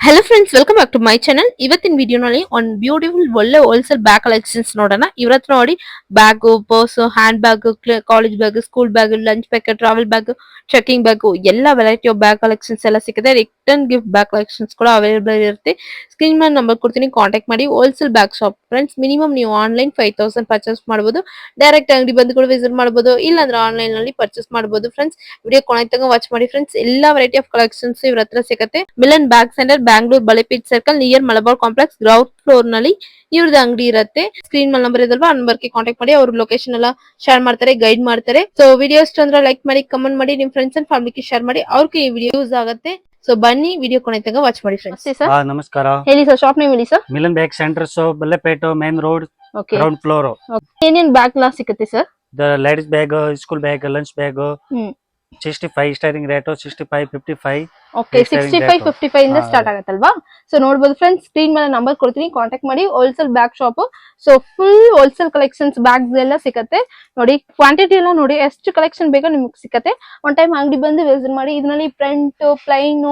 Hello friends, welcome back to my channel. ಇವತ್ತಿನ ವಿಡಿಯೋನಲ್ಲಿ ಒಂದು ಬ್ಯೂಟಿಫುಲ್ ಒಳ್ಳೆ ಹೋಲ್ಸೇಲ್ ಬ್ಯಾಗ್ ಕಲೆಕ್ಷನ್ಸ್ ನೋಡೋಣ. ಇವರತ್ರ ನೋಡಿ bag, purse, hand bag, college bag, school bag, lunch bag, travel bag, trekking bag ಎಲ್ಲ variety of bag collections ಎಲ್ಲ ಸಿಗುತ್ತೆ. Return gift bag collections ಕೂಡ ಅವೈಲೇಬಲ್ ಇರುತ್ತೆ. ಸ್ಕ್ರೀನ್ ಮೇಲೆ ನಂಬರ್ ಕೊಡ್ತೀನಿ, ಕಾಂಟ್ಯಾಕ್ಟ್ ಮಾಡಿ. Wholesale bag shop friends, minimum ನೀವು online 5000 purchase ಮಾಡಬಹುದು. ಡೈರೆಕ್ಟ್ ಅಂಗಡಿ ಬಂದು ಕೂಡ ವಿಸಿಟ್ ಮಾಡಬಹುದು, ಇಲ್ಲಾಂದ್ರೆ ಆನ್ಲೈನ್ ನಲ್ಲಿ ಪರ್ಚೇಸ್ ಮಾಡಬಹುದು. ಫ್ರೆಂಡ್ಸ್, ವಿಡಿಯೋ ಕೊನೆ ತನಕ ವಾಚ್ ಮಾಡಿ. ಫ್ರೆಂಡ್ಸ್, ಎಲ್ಲಾ ವೆರೈಟಿ ಆಫ್ ಕಲೆಕ್ಷನ್ಸ್ ಇವ್ರ ಹತ್ರ ಸಿಗುತ್ತೆ. Milan bag centre, Bangalore Balepet circle near Malabar complex, ground floor ನಲ್ಲಿ ಇವ್ರದ್ದು ಅಂಗಡಿ ಇರುತ್ತೆ. ಸ್ಕ್ರೀನ್ ಮೇಲೆ ನಂಬರ್ ಇದಲ್ವಾ, ಆ ನಂಬರ್ಗೆ ಕಾಂಟ್ಯಾಕ್ಟ್ ಮಾಡಿ. ಅವ್ರ ಲೊಕೇಶನ್ ಎಲ್ಲ ಶೇರ್ ಮಾಡ್ತಾರೆ, ಗೈಡ್ ಮಾಡ್ತಾರೆ. ಸೊ ವಿಡಿಯೋ ಇಷ್ಟ ಅಂದ್ರೆ ಲೈಕ್ ಮಾಡಿ, ಕಮೆಂಟ್ ಮಾಡಿ, ನಿಮ್ ಫ್ರೆಂಡ್ಸ್ ಅಂಡ್ ಫ್ಯಾಮಿಲಿಗೆ ಶೇರ್ ಮಾಡಿ. ಅವ್ರಿಗೆ ಈ ವಿಡಿಯೋ ಯೂಸ್ ಆಗುತ್ತೆ. ಸೊ ಬನ್ನಿ, ವಿಡಿಯೋ ಕೊನೆ ತನಕ ವಾಚ್ ಮಾಡಿ. ಫ್ರೆಂಡ್ಸ್, ನಮಸ್ಕಾರ. ಹೇಳಿ ಸರ್, ಶಾಪ್ ನೇಮ್ ಹೇಳಿ sir. Milan bag centre, so Balepet main road, ground floor. ಏನೇನ್ ಬ್ಯಾಗ್ ಎಲ್ಲ ಸಿಗುತ್ತೆ sir? Ladies bag, school bag, lunch bag 65 starting rate, 65, 55. Okay, 65, 55 ಇಂದ ಸ್ಟಾರ್ಟ್ ಆಗತ್ತಲ್ವಾ? ಸೊ ನೋಡಬಹುದು ಫ್ರೆಂಡ್ಸ್, ಸ್ಕ್ರೀನ್ ಮೇಲೆ ನಂಬರ್ ಕೊಡ್ತೀನಿ, ಕಾಂಟ್ಯಾಕ್ಟ್ ಮಾಡಿ. Wholesale bag shop. So full wholesale collections bags ಎಲ್ಲ ಸಿಗುತ್ತೆ ನೋಡಿ. ಕ್ವಾಂಟಿಟಿ ಎಲ್ಲ ನೋಡಿ, ಎಷ್ಟು ಕಲೆಕ್ಷನ್ ಬೇಕೋ ನಿಮ್ಗೆ ಸಿಗುತ್ತೆ. ಒನ್ ಟೈಮ್ ಅಂಗಡಿ ಬಂದು ವಿಸಿಟ್ ಮಾಡಿ. ಇದರಲ್ಲಿ ಪ್ರಿಂಟ್, ಪ್ಲೈನ್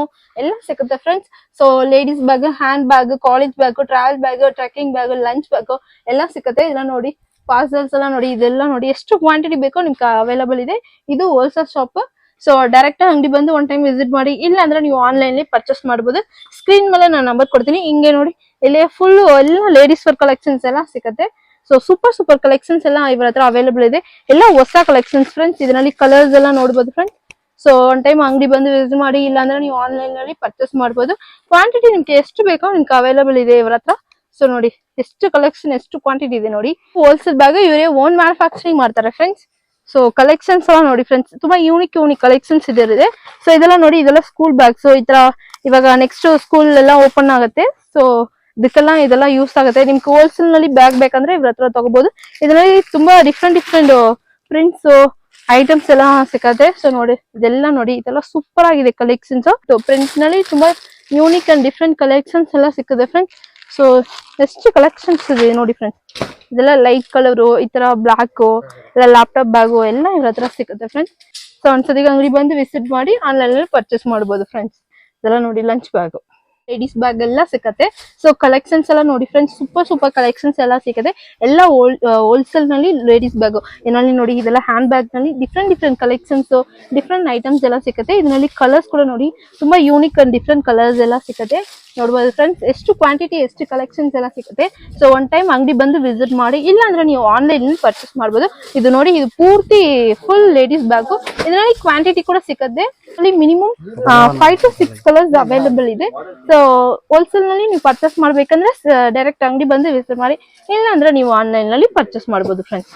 ಎಲ್ಲ ಸಿಗುತ್ತೆ friends. So ladies bag, hand bag, college bag, travel bag, trekking bag, lunch bag ಎಲ್ಲ ಸಿಗುತ್ತೆ. ಇದನ್ನ ನೋಡಿ, ಪಾರ್ಸಲ್ಸ್ ಎಲ್ಲ ನೋಡಿ, ಇದೆಲ್ಲ ನೋಡಿ, ಎಷ್ಟು ಕ್ವಾಂಟಿಟಿ ಬೇಕೋ ನಿಮ್ಗೆ ಅವೈಲೇಬಲ್ ಇದೆ. ಇದು ಹೋಲ್ಸೇಲ್ ಶಾಪ್. ಸೊ ಡೈರೆಕ್ಟ್ ಅಂಗಡಿ ಬಂದು ಒನ್ ಟೈಮ್ ವಿಸಿಟ್ ಮಾಡಿ, ಇಲ್ಲ ಅಂದ್ರೆ ನೀವು ಆನ್ಲೈನ್ ಪರ್ಚೇಸ್ ಮಾಡಬಹುದು. ಸ್ಕ್ರೀನ್ ಮೇಲೆ ನಾನು ನಂಬರ್ ಕೊಡ್ತೀನಿ. ಹಿಂಗೆ ನೋಡಿ, ಇಲ್ಲಿ ಫುಲ್ ಎಲ್ಲ ಲೇಡೀಸ್ ವರ್ ಕಲೆಕ್ಷನ್ಸ್ ಎಲ್ಲ ಸಿಗುತ್ತೆ. ಸೊ ಸೂಪರ್ ಸೂಪರ್ ಕಲೆಕ್ಷನ್ಸ್ ಎಲ್ಲ ಇವರ ಹತ್ರ ಅವೈಲೇಬಲ್ ಇದೆ. ಎಲ್ಲ ಹೊಸ ಕಲೆಕ್ಷನ್ಸ್ ಫ್ರೆಂಡ್ಸ್. ಇದರಲ್ಲಿ ಕಲರ್ಸ್ ಎಲ್ಲ ನೋಡಬಹುದು ಫ್ರೆಂಡ್ಸ್. ಸೊ ಒನ್ ಟೈಮ್ ಅಂಗಡಿ ಬಂದು ವಿಸಿಟ್ ಮಾಡಿ, ಇಲ್ಲ ಅಂದ್ರೆ ನೀವು ಆನ್ಲೈನ್ ನಲ್ಲಿ ಪರ್ಚೇಸ್ ಮಾಡಬಹುದು. ಕ್ವಾಂಟಿಟಿ ನಿಮ್ಗೆ ಎಷ್ಟು ಬೇಕೋ ನಿಮ್ಗೆ ಅವೈಲೇಬಲ್ ಇದೆ ಇವರ ಹತ್ರ. ಸೊ ನೋಡಿ, ಎಷ್ಟು ಕಲೆಕ್ಷನ್, ಎಷ್ಟು ಕ್ವಾಂಟಿಟಿ ಇದೆ ನೋಡಿ. ಹೋಲ್ಸೇಲ್ ಬ್ಯಾಗ್ ಇವರೇ ಓನ್ ಮ್ಯಾನುಫ್ಯಾಕ್ಚರಿಂಗ್ ಮಾಡ್ತಾರೆ ಫ್ರೆಂಡ್ಸ್. ಸೊ ಕಲೆಕ್ಷನ್ಸ್ ಎಲ್ಲ ನೋಡಿ ಫ್ರೆಂಡ್ಸ್, ತುಂಬಾ ಯೂನಿಕ್ ಕಲೆಕ್ಷನ್ಸ್ ಇದೆ. ಸೊ ಇದೆಲ್ಲ ನೋಡಿ, ಇದೆಲ್ಲ ಸ್ಕೂಲ್ ಬ್ಯಾಗ್ಸ್. ಈ ತರ ಇವಾಗ ನೆಕ್ಸ್ಟ್ ಸ್ಕೂಲ್ ಎಲ್ಲ ಓಪನ್ ಆಗುತ್ತೆ. ಸೊ ಇದೆಲ್ಲ ಯೂಸ್ ಆಗುತ್ತೆ. ನಿಮ್ಗೆ ಹೋಲ್ಸೇಲ್ ನಲ್ಲಿ ಬ್ಯಾಗ್ ಬೇಕಂದ್ರೆ ಇವ್ರ ಹತ್ರ ತಗೋಬಹುದು. ಇದರಲ್ಲಿ ತುಂಬಾ ಡಿಫ್ರೆಂಟ್ ಪ್ರಿಂಟ್ಸ್ ಐಟಮ್ಸ್ ಎಲ್ಲ ಸಿಗುತ್ತೆ. ಸೊ ನೋಡಿ, ಇದೆಲ್ಲ ನೋಡಿ, ಇದೆಲ್ಲ ಸೂಪರ್ ಆಗಿದೆ ಕಲೆಕ್ಷನ್ಸ್. ಪ್ರಿಂಟ್ ನಲ್ಲಿ ತುಂಬಾ ಯೂನಿಕ್ ಅಂಡ್ ಡಿಫ್ರೆಂಟ್ ಕಲೆಕ್ಷನ್ಸ್ ಎಲ್ಲ ಸಿಕ್ಕದೆ ಫ್ರೆಂಡ್ಸ್. ಸೊ ಎಷ್ಟು ಕಲೆಕ್ಷನ್ಸ್ ಇದೆ ನೋಡಿ ಫ್ರೆಂಡ್ಸ್. ಇದೆಲ್ಲ ಲೈಟ್ ಕಲರ್, ಈ ತರ ಬ್ಲಾಕ್, ಇಲ್ಲ ಲ್ಯಾಪ್ಟಾಪ್ ಬ್ಯಾಗು ಎಲ್ಲ ಇವ್ರ ಹತ್ರ ಸಿಗುತ್ತೆ ಫ್ರೆಂಡ್ಸ್. ಸೊ ಒಂದ್ಸತಿ ಅಂಗಡಿ ಬಂದು ವಿಸಿಟ್ ಮಾಡಿ, ಆನ್ಲೈನ್ ಅಲ್ಲಿ ಪರ್ಚೇಸ್ ಮಾಡಬಹುದು ಫ್ರೆಂಡ್ಸ್. ಇದೆಲ್ಲ ನೋಡಿ, ಲಂಚ್ ಬ್ಯಾಗ್, ಲೇಡೀಸ್ ಬ್ಯಾಗ್ ಎಲ್ಲ ಸಿಕ್ಕತ್ತೆ. ಸೊ ಕಲೆಕ್ಷನ್ಸ್ ಎಲ್ಲ ನೋಡಿ ಫ್ರೆಂಡ್ಸ್, ಸೂಪರ್ ಕಲೆಕ್ಷನ್ಸ್ ಎಲ್ಲ ಸಿಕ್ಕತ್ತೆ. ಎಲ್ಲ ಹೋಲ್ಸೇಲ್ ನಲ್ಲಿ ಲೇಡೀಸ್ ಬ್ಯಾಗ್. ಇದರಲ್ಲಿ ನೋಡಿ, ಇದೆಲ್ಲ ಹ್ಯಾಂಡ್ ಬ್ಯಾಗ್ ನಲ್ಲಿ ಡಿಫ್ರೆಂಟ್ ಕಲೆಕ್ಷನ್ಸ್, ಡಿಫ್ರೆಂಟ್ ಐಟಮ್ಸ್ ಎಲ್ಲ ಸಿಕ್ಕತ್ತೆ. ಇದರಲ್ಲಿ ಕಲರ್ಸ್ ಕೂಡ ನೋಡಿ, ತುಂಬಾ ಯೂನಿಕ್ ಅಂಡ್ ಡಿಫ್ರೆಂಟ್ ಕಲರ್ಸ್ ಎಲ್ಲ ಸಿಕ್ಕತ್ತೆ. ನೋಡಬಹುದು ಫ್ರೆಂಡ್ಸ್, ಎಷ್ಟು ಕ್ವಾಂಟಿಟಿ, ಎಷ್ಟು ಕಲೆಕ್ಷನ್ಸ್ ಎಲ್ಲ ಸಿಗುತ್ತೆ. ಸೊ ಒನ್ ಟೈಮ್ ಅಂಗಡಿ ಬಂದು ವಿಸಿಟ್ ಮಾಡಿ, ಇಲ್ಲ ಅಂದ್ರೆ ನೀವು ಆನ್ಲೈನ್ ಪರ್ಚೇಸ್ ಮಾಡಬಹುದು. ಇದು ನೋಡಿ, ಇದು ಪೂರ್ತಿ ಫುಲ್ ಲೇಡೀಸ್ ಬ್ಯಾಗ್. ಇದರಲ್ಲಿ ಕ್ವಾಂಟಿಟಿ ಕೂಡ ಸಿಗುತ್ತೆ. ಮಿನಿಮಮ್ 5 to 6 ಕಲರ್ಸ್ ಅವೈಲೇಬಲ್ ಇದೆ. ಸೊ ಹೋಲ್ಸೇಲ್ ನಲ್ಲಿ ನೀವು ಪರ್ಚೇಸ್ ಮಾಡ್ಬೇಕಂದ್ರೆ ಡೈರೆಕ್ಟ್ ಅಂಗಡಿ ಬಂದು ವಿಸಿಟ್ ಮಾಡಿ, ಇಲ್ಲ ಅಂದ್ರೆ ನೀವು ಆನ್ಲೈನ್ ನಲ್ಲಿ ಪರ್ಚೇಸ್ ಮಾಡಬಹುದು ಫ್ರೆಂಡ್ಸ್.